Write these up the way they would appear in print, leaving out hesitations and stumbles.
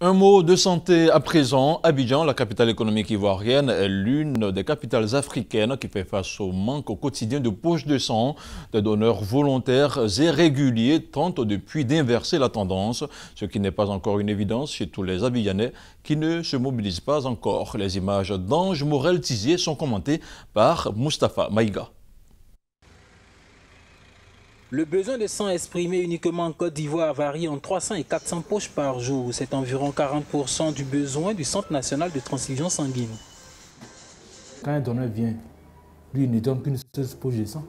Un mot de santé à présent. Abidjan, la capitale économique ivoirienne, est l'une des capitales africaines qui fait face au manque au quotidien de poches de sang. Des donneurs volontaires et réguliers tentent depuis d'inverser la tendance, ce qui n'est pas encore une évidence chez tous les Abidjanais qui ne se mobilisent pas encore. Les images d'Ange Morel-Tizier sont commentées par Mustapha Maïga. Le besoin de sang exprimé uniquement en Côte d'Ivoire varie entre 300 et 400 poches par jour. C'est environ 40% du besoin du Centre national de transfusion sanguine. Quand un donneur vient, lui, il ne donne qu'une seule poche de sang.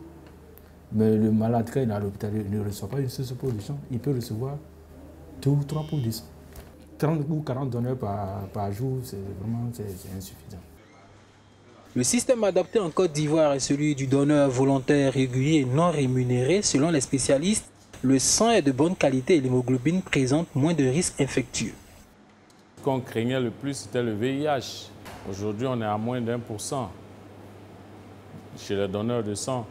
Mais le malade, quand il est à l'hôpital, il ne reçoit pas une seule poche de sang. Il peut recevoir 2 ou 3 poches de sang. 30 ou 40 donneurs par jour, c'est insuffisant. Le système adopté en Côte d'Ivoire est celui du donneur volontaire régulier et non rémunéré. Selon les spécialistes, le sang est de bonne qualité et l'hémoglobine présente moins de risques infectieux. Ce qu'on craignait le plus, c'était le VIH. Aujourd'hui, on est à moins d'1% chez les donneurs de sang.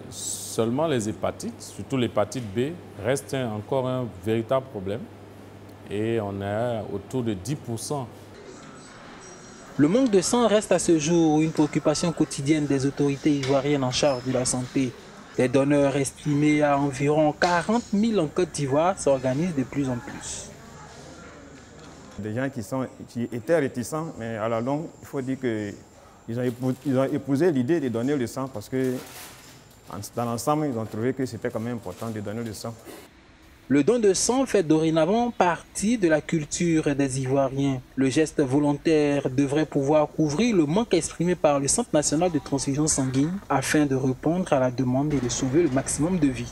Seulement les hépatites, surtout l'hépatite B, restent encore un véritable problème. Et on est autour de 10%. Le manque de sang reste à ce jour une préoccupation quotidienne des autorités ivoiriennes en charge de la santé. Des donneurs estimés à environ 40 000 en Côte d'Ivoire s'organisent de plus en plus. Des gens qui étaient réticents, mais à la longue, il faut dire qu'ils ont épousé l'idée de donner le sang parce que dans l'ensemble, ils ont trouvé que c'était quand même important de donner le sang. Le don de sang fait dorénavant partie de la culture des Ivoiriens. Le geste volontaire devrait pouvoir couvrir le manque exprimé par le Centre national de transfusion sanguine afin de répondre à la demande et de sauver le maximum de vies.